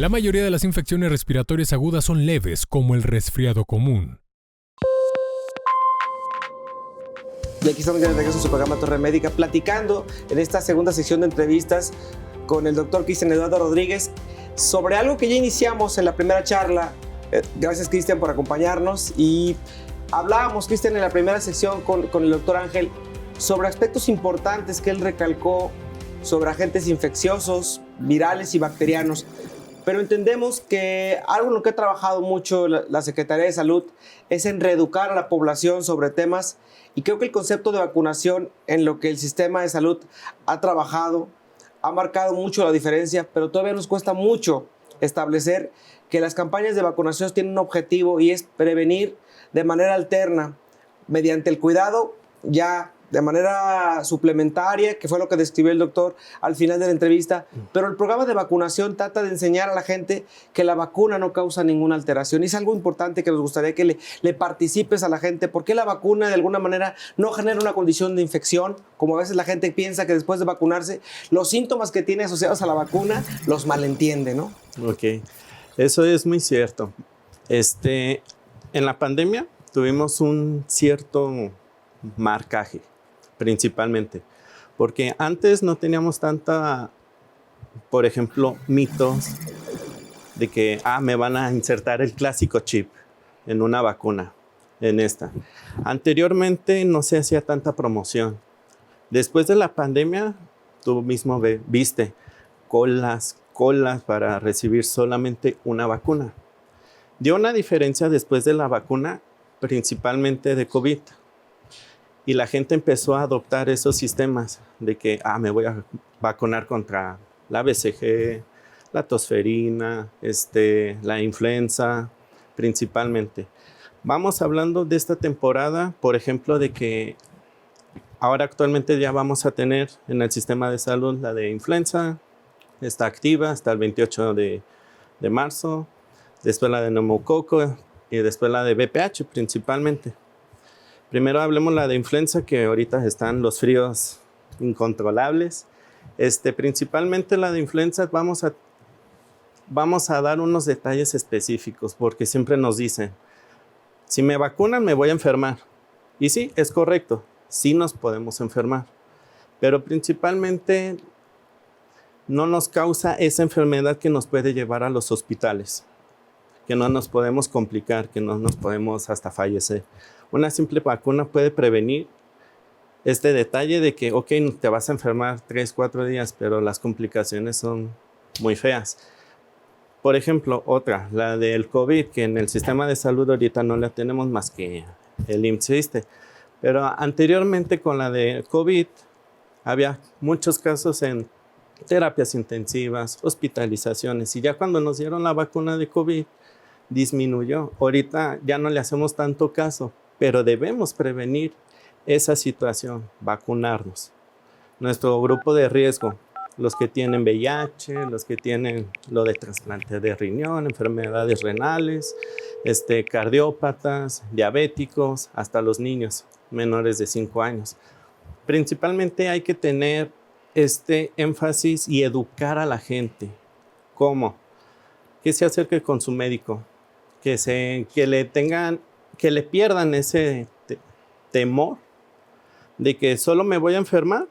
La mayoría de las infecciones respiratorias agudas son leves, como el resfriado común. Y aquí estamos ya de regreso en su programa Torre Médica, platicando en esta segunda sección de entrevistas con el doctor Cristian Eduardo Rodríguez sobre algo que ya iniciamos en la primera charla. Gracias, Cristian, por acompañarnos. Y hablábamos, Cristian, en la primera sección con el doctor Ángel sobre aspectos importantes que él recalcó sobre agentes infecciosos, virales y bacterianos. Pero entendemos que algo en lo que ha trabajado mucho la Secretaría de Salud es en reeducar a la población sobre temas, y creo que el concepto de vacunación en lo que el sistema de salud ha trabajado ha marcado mucho la diferencia, pero todavía nos cuesta mucho establecer que las campañas de vacunación tienen un objetivo, y es prevenir de manera alterna, mediante el cuidado ya de manera suplementaria, que fue lo que describió el doctor al final de la entrevista. Pero el programa de vacunación trata de enseñar a la gente que la vacuna no causa ninguna alteración. Y es algo importante que nos gustaría que le participes a la gente. ¿Por qué la vacuna de alguna manera no genera una condición de infección? Como a veces la gente piensa que después de vacunarse, los síntomas que tiene asociados a la vacuna los malentiende, ¿no? Ok, eso es muy cierto. En la pandemia tuvimos un cierto marcaje, principalmente, porque antes no teníamos tanta, por ejemplo, mitos de que me van a insertar el clásico chip en una vacuna, en esta. Anteriormente no se hacía tanta promoción. Después de la pandemia, tú mismo viste colas para recibir solamente una vacuna. Dio una diferencia después de la vacuna, principalmente de COVID. Y la gente empezó a adoptar esos sistemas de que me voy a vacunar contra la BCG, la tosferina, la influenza, principalmente. Vamos hablando de esta temporada, por ejemplo, de que ahora actualmente ya vamos a tener en el sistema de salud la de influenza, está activa hasta el 28 de marzo, después la de neumococo y después la de VPH principalmente. Primero hablemos la de influenza, que ahorita están los fríos incontrolables. Principalmente la de influenza vamos a dar unos detalles específicos, porque siempre nos dicen, si me vacunan me voy a enfermar. Y sí, es correcto, sí nos podemos enfermar, pero principalmente no nos causa esa enfermedad que nos puede llevar a los hospitales, que no nos podemos complicar, que no nos podemos hasta fallecer. Una simple vacuna puede prevenir este detalle de que, te vas a enfermar 3-4 días, pero las complicaciones son muy feas. Por ejemplo, la del COVID, que en el sistema de salud ahorita no la tenemos más que el IMSS. Pero anteriormente con la de COVID había muchos casos en terapias intensivas, hospitalizaciones, y ya cuando nos dieron la vacuna de COVID disminuyó. Ahorita ya no le hacemos tanto caso, pero debemos prevenir esa situación, vacunarnos. Nuestro grupo de riesgo, los que tienen VIH, los que tienen lo de trasplante de riñón, enfermedades renales, cardiópatas, diabéticos, hasta los niños menores de 5 años. Principalmente hay que tener énfasis y educar a la gente. ¿Cómo? Que se acerque con su médico, que le pierdan ese temor de que solo me voy a enfermar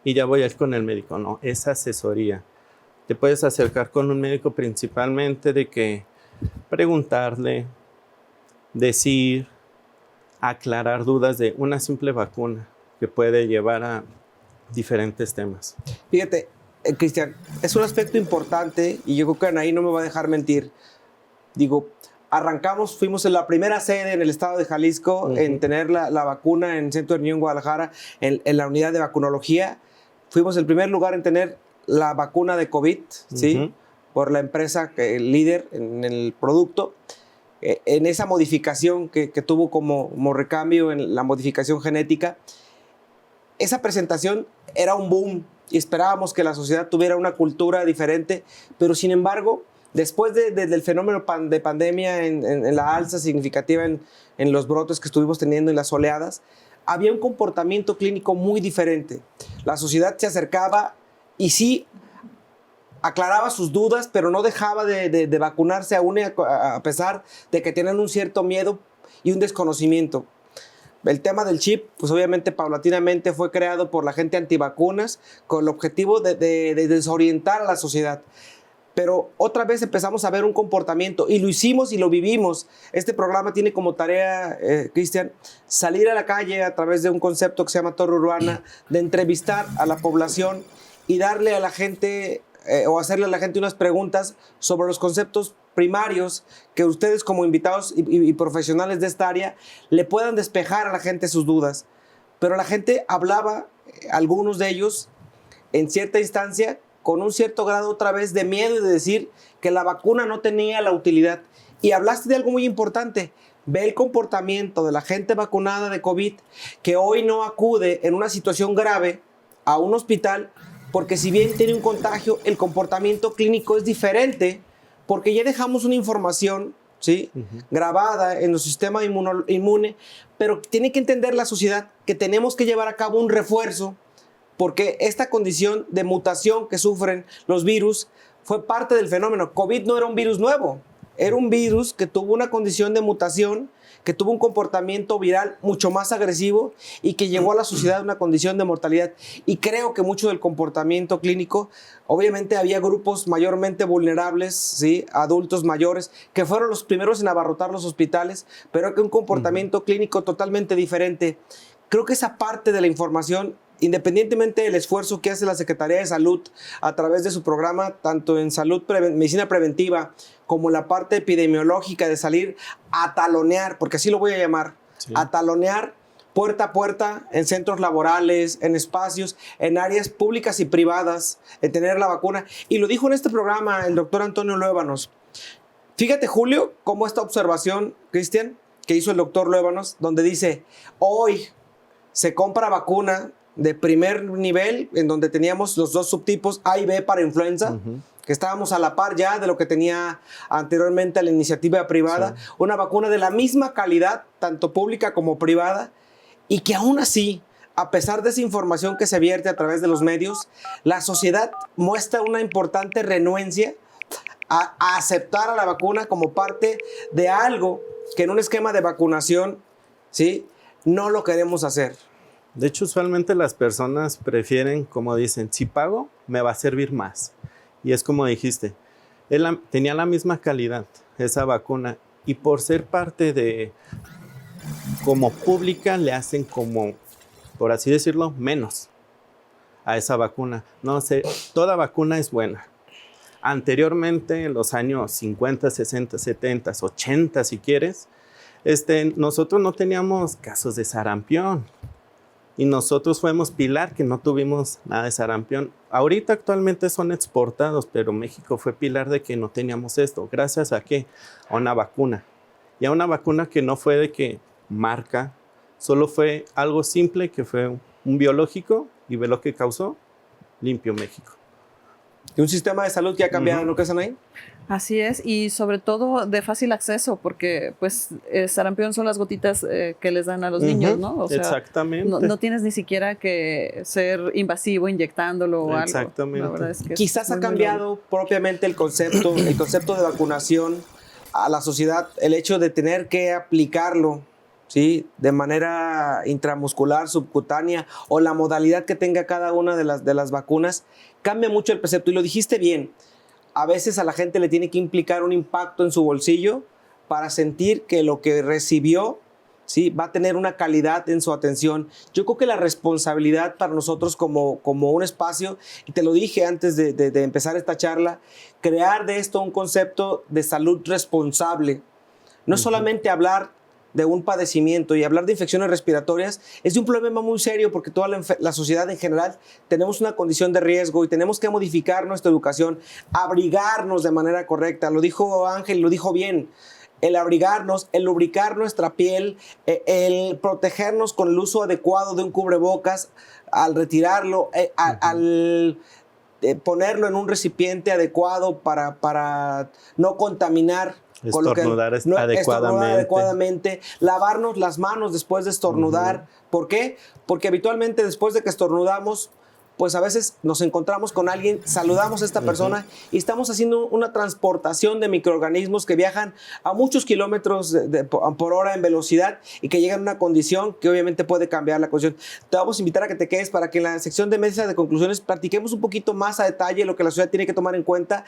y ya voy a ir con el médico. No, es asesoría. Te puedes acercar con un médico principalmente de que preguntarle, decir, aclarar dudas de una simple vacuna que puede llevar a diferentes temas. Fíjate, Cristian, es un aspecto importante, y yo creo que Anaí no me va a dejar mentir. Digo, fuimos en la primera sede en el estado de Jalisco en tener la vacuna en Centro de Niño en Guadalajara, en la unidad de vacunología. Fuimos el primer lugar en tener la vacuna de COVID, ¿sí? Por la empresa líder en el producto. En esa modificación que tuvo como recambio en la modificación genética, esa presentación era un boom y esperábamos que la sociedad tuviera una cultura diferente, pero sin embargo, después del fenómeno de pandemia, en la alza significativa en los brotes que estuvimos teniendo en las oleadas, había un comportamiento clínico muy diferente. La sociedad se acercaba y sí aclaraba sus dudas, pero no dejaba de vacunarse aún a pesar de que tenían un cierto miedo y un desconocimiento. El tema del chip, pues obviamente paulatinamente fue creado por la gente antivacunas con el objetivo de desorientar a la sociedad. Pero otra vez empezamos a ver un comportamiento y lo hicimos y lo vivimos. Este programa tiene como tarea, Cristian, salir a la calle a través de un concepto que se llama Torre Urbana, de entrevistar a la población y darle a la gente o hacerle a la gente unas preguntas sobre los conceptos primarios que ustedes como invitados y profesionales de esta área le puedan despejar a la gente sus dudas. Pero la gente hablaba, algunos de ellos, en cierta instancia, con un cierto grado otra vez de miedo y de decir que la vacuna no tenía la utilidad. Y hablaste de algo muy importante. Ve el comportamiento de la gente vacunada de COVID que hoy no acude en una situación grave a un hospital porque si bien tiene un contagio, el comportamiento clínico es diferente porque ya dejamos una información, ¿sí? Grabada en el sistema inmune, pero tiene que entender la sociedad que tenemos que llevar a cabo un refuerzo porque esta condición de mutación que sufren los virus fue parte del fenómeno. COVID no era un virus nuevo, era un virus que tuvo una condición de mutación, que tuvo un comportamiento viral mucho más agresivo y que llevó a la sociedad a una condición de mortalidad. Y creo que mucho del comportamiento clínico, obviamente había grupos mayormente vulnerables, ¿sí? Adultos mayores, que fueron los primeros en abarrotar los hospitales, pero que un comportamiento clínico totalmente diferente. Creo que esa parte de la información, independientemente del esfuerzo que hace la Secretaría de Salud a través de su programa, tanto en medicina preventiva como la parte epidemiológica de salir a talonear, porque así lo voy a llamar, sí, a talonear puerta a puerta en centros laborales, en espacios, en áreas públicas y privadas, en tener la vacuna. Y lo dijo en este programa el doctor Antonio Luébanos. Fíjate, Julio, cómo esta observación, Cristian, que hizo el doctor Luébanos, donde dice, hoy se compra vacuna de primer nivel, en donde teníamos los dos subtipos A y B para influenza, que estábamos a la par ya de lo que tenía anteriormente la iniciativa privada, sí, una vacuna de la misma calidad, tanto pública como privada, y que aún así, a pesar de esa información que se vierte a través de los medios, la sociedad muestra una importante renuencia a aceptar a la vacuna como parte de algo que en un esquema de vacunación, ¿sí?, no lo queremos hacer. De hecho, usualmente las personas prefieren, como dicen, si pago, me va a servir más. Y es como dijiste, tenía la misma calidad esa vacuna y por ser parte de, como pública, le hacen como, por así decirlo, menos a esa vacuna. No sé, toda vacuna es buena. Anteriormente, en los años 50, 60, 70, 80, si quieres, nosotros no teníamos casos de sarampión. Y nosotros fuimos pilar que no tuvimos nada de sarampión. Ahorita actualmente son exportados, pero México fue pilar de que no teníamos esto. ¿Gracias a qué? A una vacuna. Y a una vacuna que no fue de que marca, solo fue algo simple, que fue un biológico, y ve lo que causó, limpio México. Y un sistema de salud que ha cambiado, ¿no crees, Anaí? Así es, y sobre todo de fácil acceso, porque pues sarampión son las gotitas que les dan a los niños, ¿no? O sea, exactamente. No tienes ni siquiera que ser invasivo inyectándolo o algo. Exactamente. La verdad es que quizás ha cambiado propiamente el concepto de vacunación a la sociedad, el hecho de tener que aplicarlo, ¿sí?, de manera intramuscular, subcutánea, o la modalidad que tenga cada una de las vacunas, cambia mucho el precepto. Y lo dijiste bien, a veces a la gente le tiene que implicar un impacto en su bolsillo para sentir que lo que recibió, ¿sí?, va a tener una calidad en su atención. Yo creo que la responsabilidad para nosotros como un espacio, y te lo dije antes de empezar esta charla, crear de esto un concepto de salud responsable. No solamente hablar de un padecimiento, y hablar de infecciones respiratorias es de un problema muy serio, porque toda la sociedad en general tenemos una condición de riesgo y tenemos que modificar nuestra educación, abrigarnos de manera correcta. Lo dijo Ángel, lo dijo bien. El abrigarnos, el lubricar nuestra piel, el protegernos con el uso adecuado de un cubrebocas, al retirarlo, al ponerlo en un recipiente adecuado para no contaminar. Estornudar adecuadamente. Lavarnos las manos después de estornudar. ¿Por qué? Porque habitualmente después de que estornudamos, pues a veces nos encontramos con alguien, saludamos a esta persona y estamos haciendo una transportación de microorganismos que viajan a muchos kilómetros por hora en velocidad y que llegan a una condición que obviamente puede cambiar la condición. Te vamos a invitar a que te quedes para que en la sección de mesa de conclusiones platiquemos un poquito más a detalle lo que la sociedad tiene que tomar en cuenta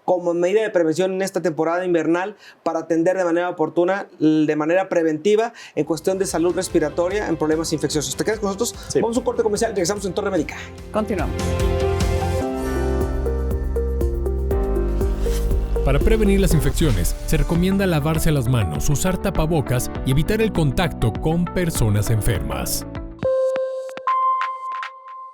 como medida de prevención en esta temporada invernal para atender de manera oportuna, de manera preventiva, en cuestión de salud respiratoria, en problemas infecciosos. ¿Te quedas con nosotros? Sí. Vamos a un corte comercial y regresamos en Torre Médica. Continuamos. Para prevenir las infecciones, se recomienda lavarse las manos, usar tapabocas y evitar el contacto con personas enfermas.